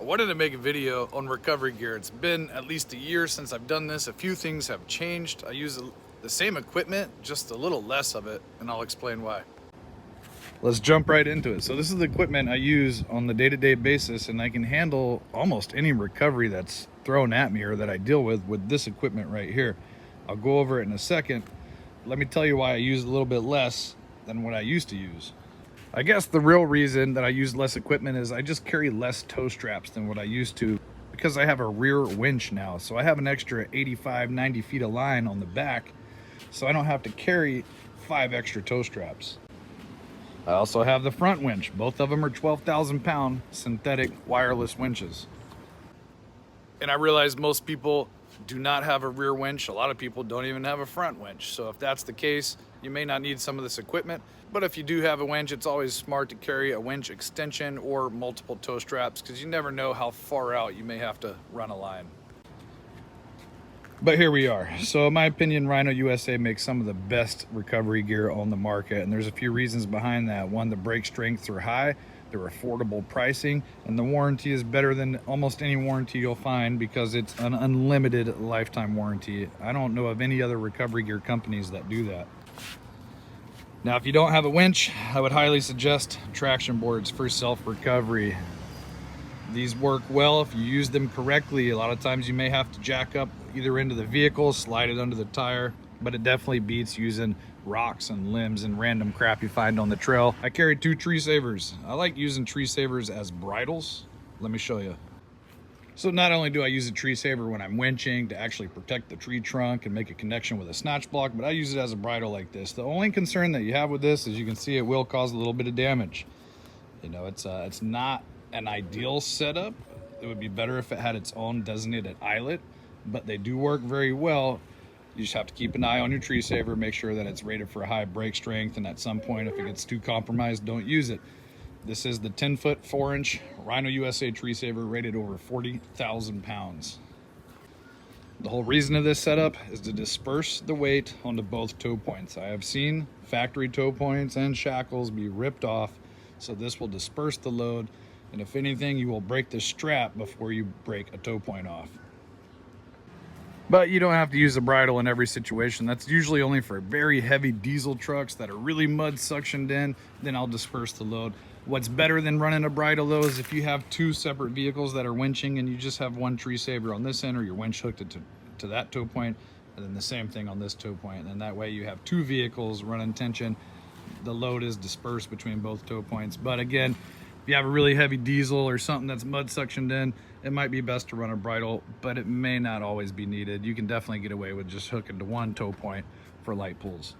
I wanted to make a video on recovery gear. It's been at least a year since I've done this. A few things have changed. I use the same equipment, just a little less of it, and I'll explain why. Let's jump right into it. So this is the equipment I use on the day-to-day basis, and I can handle almost any recovery that's thrown at me or that I deal with this equipment right here. I'll go over it in a second. Let me tell you why I use a little bit less than what I used to use. I guess the real reason that I use less equipment is I just carry less tow straps than what I used to, because I have a rear winch now. So I have an extra 85, 90 feet of line on the back, so I don't have to carry 5 extra tow straps. I also have the front winch. Both of them are 12,000 pound synthetic wireless winches. And I realize most people do not have a rear winch. A lot of people don't even have a front winch. So if that's the case, you may not need some of this equipment. But if you do have a winch, it's always smart to carry a winch extension or multiple tow straps, because you never know how far out you may have to run a line. But here we are. So in my opinion, Rhino USA makes some of the best recovery gear on the market, and there's a few reasons behind that. One, the brake strengths are high, they're affordable pricing, and the warranty is better than almost any warranty you'll find because it's an unlimited lifetime warranty. I don't know of any other recovery gear companies that do that. Now, if you don't have a winch, I would highly suggest traction boards for self-recovery. These work well if you use them correctly. A lot of times you may have to jack up either into the vehicle, slide it under the tire, but it definitely beats using rocks and limbs and random crap you find on the trail. I carry 2 tree savers. I like using tree savers as bridles. Let me show you. So not only do I use a tree saver when I'm winching to actually protect the tree trunk and make a connection with a snatch block, but I use it as a bridle like this. The only concern that you have with this is you can see it will cause a little bit of damage. You know, it's not an ideal setup. It would be better if it had its own designated eyelet, but they do work very well. You just have to keep an eye on your tree saver, make sure that it's rated for a high brake strength, and at some point if it gets too compromised, don't use it. This is the 10-foot 4-inch Rhino USA tree saver, rated over 40,000 pounds. The whole reason of this setup is to disperse the weight onto both tow points. I have seen factory tow points and shackles be ripped off, so this will disperse the load, and if anything, you will break the strap before you break a tow point off. But you don't have to use a bridle in every situation. That's usually only for very heavy diesel trucks that are really mud suctioned in. Then I'll disperse the load. What's better than running a bridle though is if you have 2 separate vehicles that are winching and you just have one tree saver on this end, or your winch hooked it to that tow point, and then the same thing on this tow point. And that way you have 2 vehicles running tension. The load is dispersed between both tow points. But again, if you have a really heavy diesel or something that's mud suctioned in, it might be best to run a bridle, but it may not always be needed. You can definitely get away with just hooking to one tow point for light pulls.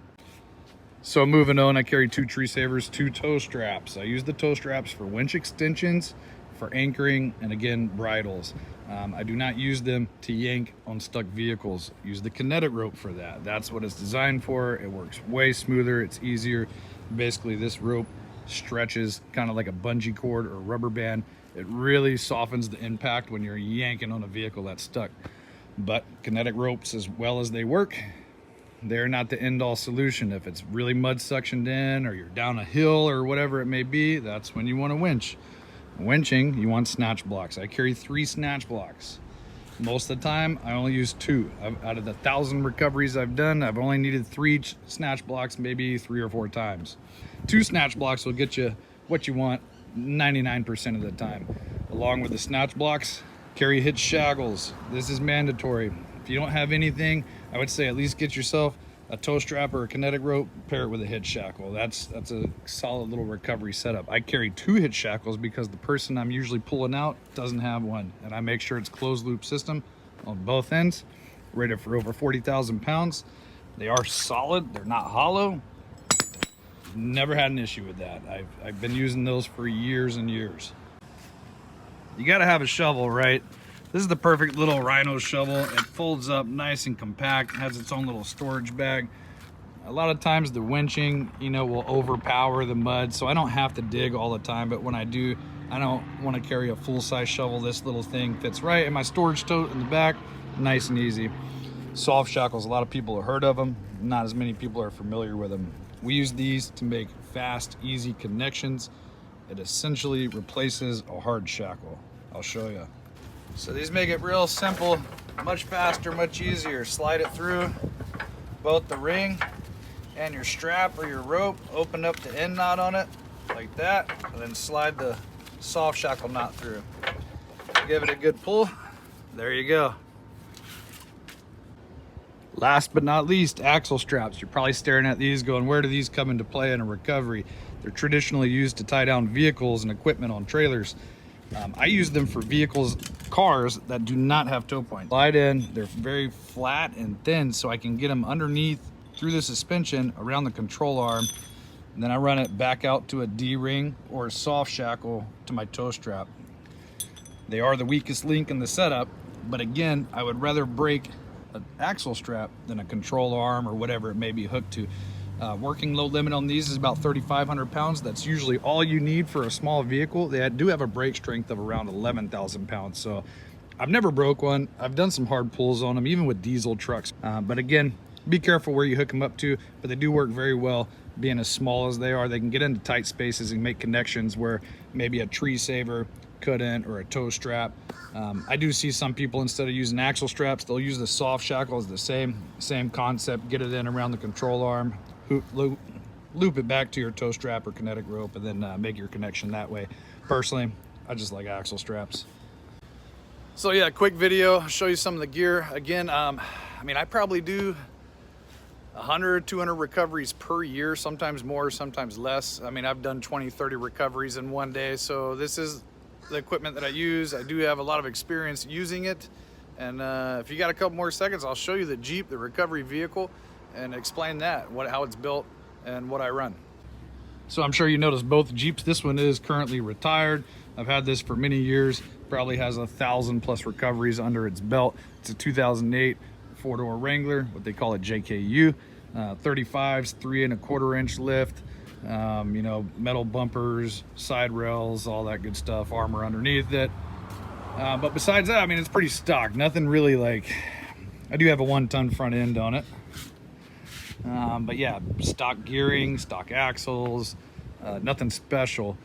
So moving on, I carry 2 tree savers, 2 tow straps. I use the tow straps for winch extensions, for anchoring, and again, bridles. I do not use them to yank on stuck vehicles. Use the kinetic rope for that. That's what it's designed for. It works way smoother, it's easier. Basically, this rope stretches kind of like a bungee cord or rubber band. It really softens the impact when you're yanking on a vehicle that's stuck. But kinetic ropes, as well as they work, they're not the end-all solution. If it's really mud suctioned in, or you're down a hill or whatever it may be, that's when you want to winch. Winching, you want snatch blocks. I carry 3 snatch blocks. Most of the time, I only use 2. Out of the 1,000 recoveries I've done, I've only needed 3 snatch blocks, maybe 3 or 4 times. 2 snatch blocks will get you what you want 99% of the time. Along with the snatch blocks, carry hitch shackles. This is mandatory. If you don't have anything, I would say at least get yourself a tow strap or a kinetic rope, pair it with a hitch shackle. That's a solid little recovery setup. I carry 2 hitch shackles because the person I'm usually pulling out doesn't have one, and I make sure it's closed loop system on both ends, rated for over 40,000 pounds. They are solid, they're not hollow. Never had an issue with that. I've been using those for years and years. You gotta have a shovel, right? This is the perfect little Rhino shovel. It folds up nice and compact, has its own little storage bag. A lot of times the winching, will overpower the mud, so I don't have to dig all the time, but when I do, I don't want to carry a full-size shovel. This little thing fits right in my storage tote in the back, nice and easy. Soft shackles, a lot of people have heard of them. Not as many people are familiar with them. We use these to make fast, easy connections. It essentially replaces a hard shackle. I'll show you. So these make it real simple, much faster, much easier. Slide it through both the ring and your strap or your rope. Open up the end knot on it like that, and then slide the soft shackle knot through. Give it a good pull. There you go. Last but not least, axle straps. You're probably staring at these going, where do these come into play in a recovery? They're traditionally used to tie down vehicles and equipment on trailers. I use them for vehicles, cars that do not have tow points. Slide in, they're very flat and thin, so I can get them underneath through the suspension around the control arm, and then I run it back out to a D-ring or a soft shackle to my tow strap. They are the weakest link in the setup, but again, I would rather break an axle strap than a control arm or whatever it may be hooked to. Working load limit on these is about 3,500 pounds. That's usually all you need for a small vehicle. They do have a brake strength of around 11,000 pounds. So I've never broke one. I've done some hard pulls on them, even with diesel trucks. But again, be careful where you hook them up to, but they do work very well. Being as small as they are, they can get into tight spaces and make connections where maybe a tree saver couldn't, or a tow strap. I do see some people, instead of using axle straps, they'll use the soft shackle as the same concept. Get it in around the control arm, loop it back to your tow strap or kinetic rope, and then make your connection that way. Personally, I just like axle straps. So yeah, quick video, I'll show you some of the gear. Again, I mean, I probably do 100, 200 recoveries per year, sometimes more, sometimes less. I mean, I've done 20, 30 recoveries in one day. So this is the equipment that I use. I do have a lot of experience using it. And if you got a couple more seconds, I'll show you the Jeep, the recovery vehicle, and explain that, how it's built and what I run. So I'm sure you noticed both Jeeps. This one is currently retired. I've had this for many years, probably has 1,000+ recoveries under its belt. It's a 2008 four-door Wrangler, what they call a JKU, 35s, 3¼ inch lift, you know, metal bumpers, side rails, all that good stuff, armor underneath it. But besides that, I mean, it's pretty stock. Nothing really like, I do have a 1-ton front end on it. But yeah, stock gearing, stock axles, nothing special,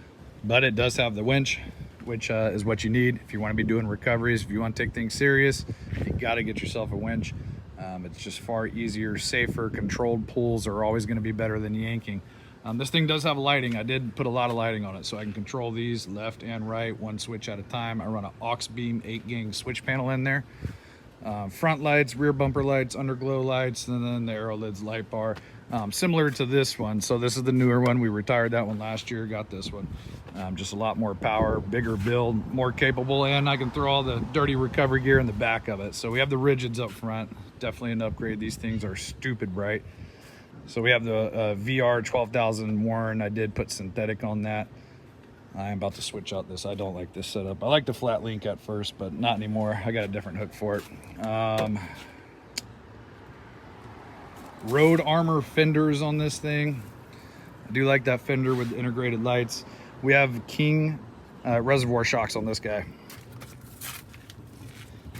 but it does have the winch, which is what you need if you want to be doing recoveries. If you want to take things serious, you got to get yourself a winch. It's just far easier, safer. Controlled pulls are always going to be better than yanking. This thing does have lighting. I did put a lot of lighting on it, so I can control these left and right, one switch at a time. I run an aux beam 8-gang switch panel in there. Front lights, rear bumper lights, underglow lights, and then the aero lids light bar, similar to this one. So this is the newer one. We retired that one last year, got this one. Just a lot more power, bigger build, more capable, and I can throw all the dirty recovery gear in the back of it. So we have the rigids up front, definitely an upgrade. These things are stupid bright. So we have the VR 12,000 Warren. I did put synthetic on that. I'm about to switch out this. I don't like this setup. I like the flat link at first, but not anymore. I got a different hook for it. Road armor fenders on this thing. I do like that fender with integrated lights. We have King reservoir shocks on this guy.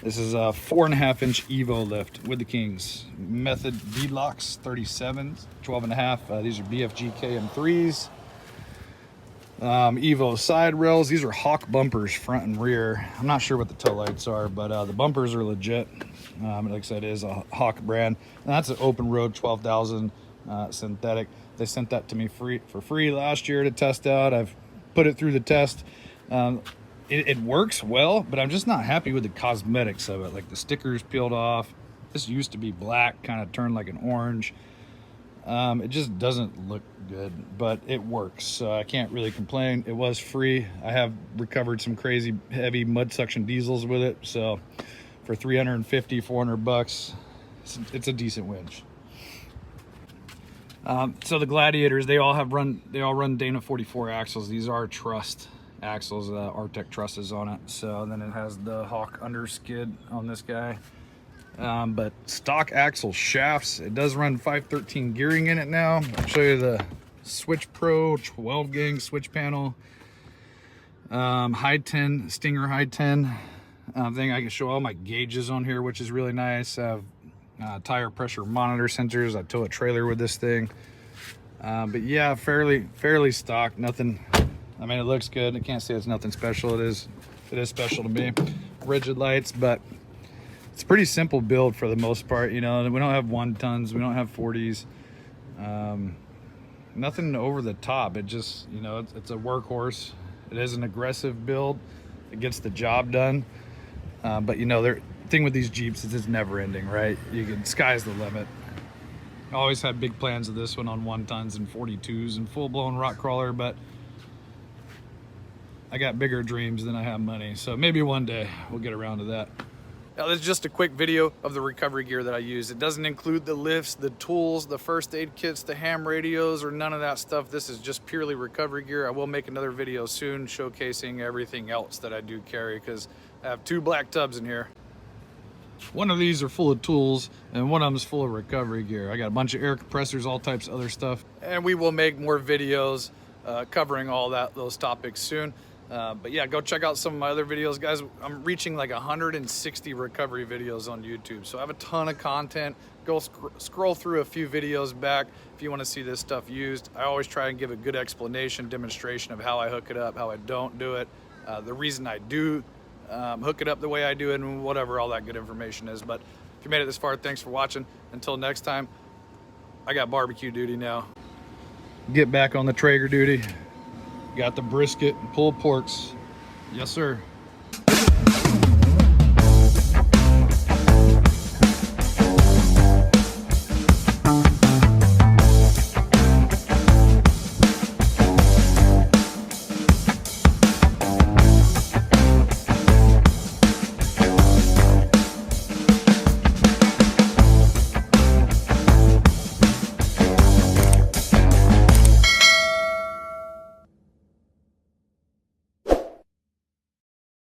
This is a 4.5-inch Evo lift with the Kings. Method V-locks 37s, 12.5. These are BFG KM3s. Evo side rails. These are Hawk bumpers, front and rear. I'm not sure what the tail lights are, but the bumpers are legit. Like I said, it is a Hawk brand. And that's an open road 12,000 synthetic. They sent that to me for free last year to test out. I've put it through the test. It works well, but I'm just not happy with the cosmetics of it. Like the stickers peeled off. This used to be black, kind of turned like an orange. It just doesn't look good, but it works, so I can't really complain. It was free. I have recovered some crazy heavy mud suction diesels with it, so for 350, 400 bucks, it's a decent winch. So the Gladiators, they all run Dana 44 axles. These are trussed axles, Artec trusses on it. So then it has the Hawk underskid on this guy. But stock axle shafts, it does run 513 gearing in it now. I'll show you the Switch Pro 12-gang switch panel. High 10, Stinger High 10 thing. I can show all my gauges on here, which is really nice. I have tire pressure monitor sensors. I tow a trailer with this thing. But yeah, fairly stock. Nothing, I mean, it looks good. I can't say it's nothing special. It is It is special to me. Rigid lights, but it's a pretty simple build for the most part. You know, we don't have 1 tons, we don't have 40s, nothing over the top. It just, you know, it's a workhorse. It is an aggressive build. It gets the job done. But you know, the thing with these Jeeps is it's never ending, right? Sky's the limit. I always had big plans of this one on 1 tons and 42s and full-blown rock crawler, but I got bigger dreams than I have money. So maybe one day we'll get around to that. Now, this is just a quick video of the recovery gear that I use. It doesn't include the lifts, the tools, the first aid kits, the ham radios, or none of that stuff. This is just purely recovery gear. I will make another video soon showcasing everything else that I do carry, because I have 2 black tubs in here. One of these are full of tools and one of them is full of recovery gear. I got a bunch of air compressors, all types of other stuff. And we will make more videos covering all those topics soon. But yeah, go check out some of my other videos, guys. I'm reaching like 160 recovery videos on YouTube, so I have a ton of content. Go scroll through a few videos back if you want to see this stuff used. I always try and give a good explanation, demonstration of how I hook it up, how I don't do it, the reason I do hook it up the way I do it, and whatever all that good information is. But if you made it this far, thanks for watching. Until next time, I got barbecue duty now. Get back on the Traeger duty. Got the brisket and pulled porks. Yes, sir.